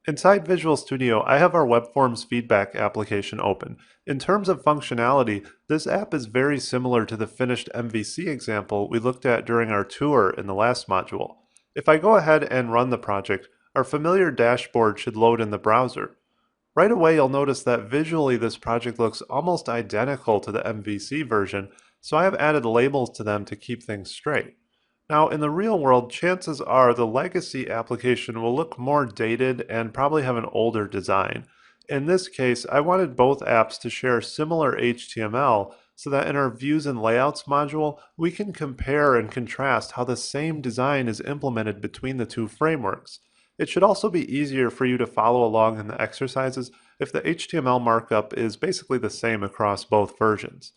Inside Visual Studio, I have our Web Forms feedback application open. In terms of functionality, this app is very similar to the finished MVC example we looked at during our tour in the last module. If I go ahead and run the project, our familiar dashboard should load in the browser. Right away, you'll notice that visually this project looks almost identical to the MVC version, so I have added labels to them to keep things straight. Now, in the real world, chances are the legacy application will look more dated and probably have an older design. In this case, I wanted both apps to share similar HTML so that in our Views and Layouts module, we can compare and contrast how the same design is implemented between the two frameworks. It should also be easier for you to follow along in the exercises if the HTML markup is basically the same across both versions.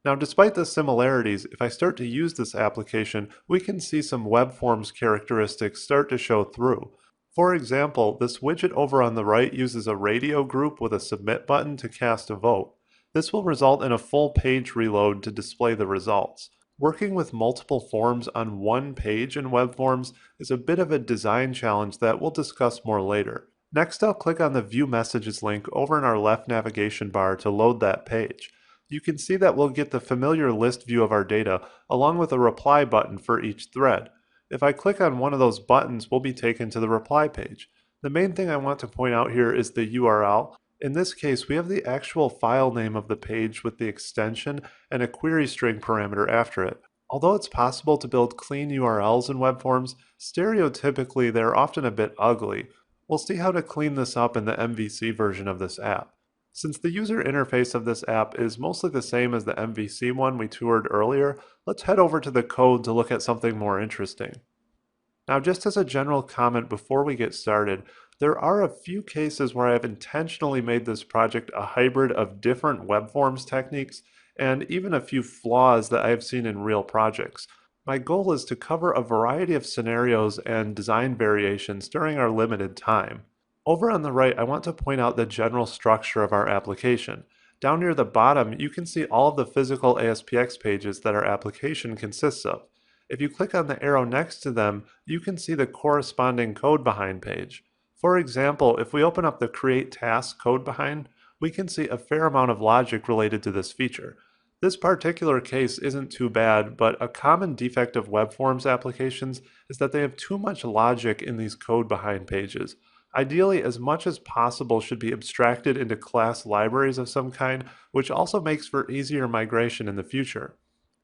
Now, despite the similarities, if I start to use this application, we can see some web forms characteristics start to show through. For example, this widget over on the right uses a radio group with a submit button to cast a vote. This will result in a full page reload to display the results. Working with multiple forms on one page in web forms is a bit of a design challenge that we'll discuss more later. Next, I'll click on the View Messages link over in our left navigation bar to load that page. You can see that we'll get the familiar list view of our data along with a reply button for each thread. If I click on one of those buttons, we'll be taken to the reply page. The main thing I want to point out here is the URL. In this case, we have the actual file name of the page with the extension and a query string parameter after it. Although it's possible to build clean URLs in web forms, stereotypically they're often a bit ugly. We'll see how to clean this up in the MVC version of this app. Since the user interface of this app is mostly the same as the MVC one we toured earlier, let's head over to the code to look at something more interesting. Now, just as a general comment before we get started, there are a few cases where I have intentionally made this project a hybrid of different web forms techniques and even a few flaws that I have seen in real projects. My goal is to cover a variety of scenarios and design variations during our limited time. Over on the right, I want to point out the general structure of our application. Down near the bottom, you can see all of the physical ASPX pages that our application consists of. If you click on the arrow next to them, you can see the corresponding code behind page. For example, if we open up the Create Task code behind, we can see a fair amount of logic related to this feature. This particular case isn't too bad, but a common defect of web forms applications is that they have too much logic in these code behind pages. Ideally, as much as possible should be abstracted into class libraries of some kind, which also makes for easier migration in the future.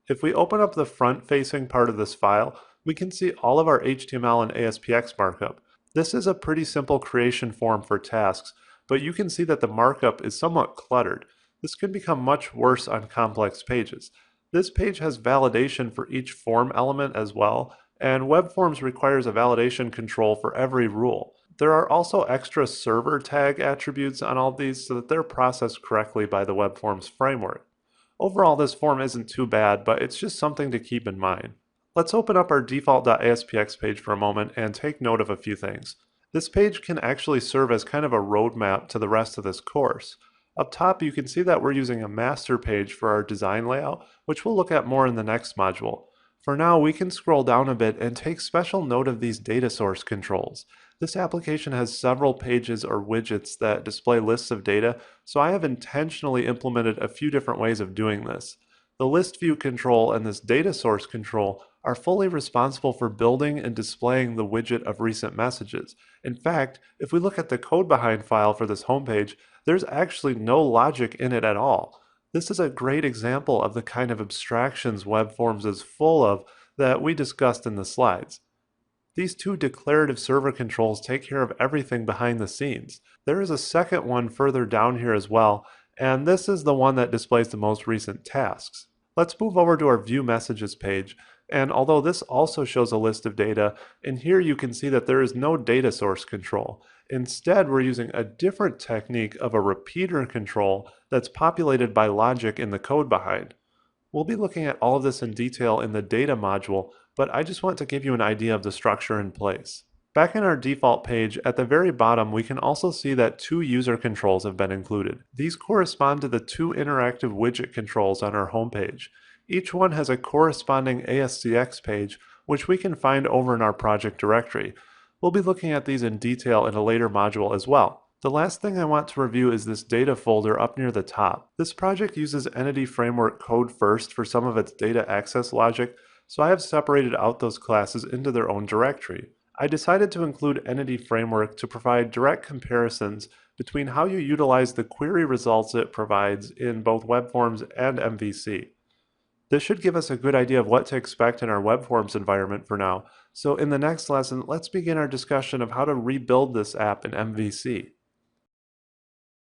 If we open up the front-facing part of this file, we can see all of our HTML and ASPX markup. This is a pretty simple creation form for tasks, but you can see that the markup is somewhat cluttered. This can become much worse on complex pages. This page has validation for each form element as well, and Web Forms requires a validation control for every rule. There are also extra server tag attributes on all of these so that they're processed correctly by the Web Forms framework. Overall, this form isn't too bad, but it's just something to keep in mind. Let's open up our default.aspx page for a moment and take note of a few things. This page can actually serve as kind of a roadmap to the rest of this course. Up top, you can see that we're using a master page for our design layout, which we'll look at more in the next module. For now, we can scroll down a bit and take special note of these data source controls. This application has several pages or widgets that display lists of data, so I have intentionally implemented a few different ways of doing this. The list view control and this data source control are fully responsible for building and displaying the widget of recent messages. In fact, if we look at the code behind file for this homepage, there's actually no logic in it at all. This is a great example of the kind of abstractions Web Forms is full of that we discussed in the slides. These two declarative server controls take care of everything behind the scenes. There is a second one further down here as well, and this is the one that displays the most recent tasks. Let's move over to our View Messages page, and although this also shows a list of data, in here you can see that there is no data source control. Instead, we're using a different technique of a repeater control that's populated by logic in the code behind. We'll be looking at all of this in detail in the data module, but I just want to give you an idea of the structure in place. Back in our default page, at the very bottom, we can also see that two user controls have been included. These correspond to the two interactive widget controls on our homepage. Each one has a corresponding ASCX page, which we can find over in our project directory. We'll be looking at these in detail in a later module as well. The last thing I want to review is this data folder up near the top. This project uses Entity Framework code first for some of its data access logic, so I have separated out those classes into their own directory. I decided to include Entity Framework to provide direct comparisons between how you utilize the query results it provides in both Web Forms and MVC. This should give us a good idea of what to expect in our Web Forms environment for now. So in the next lesson, let's begin our discussion of how to rebuild this app in MVC.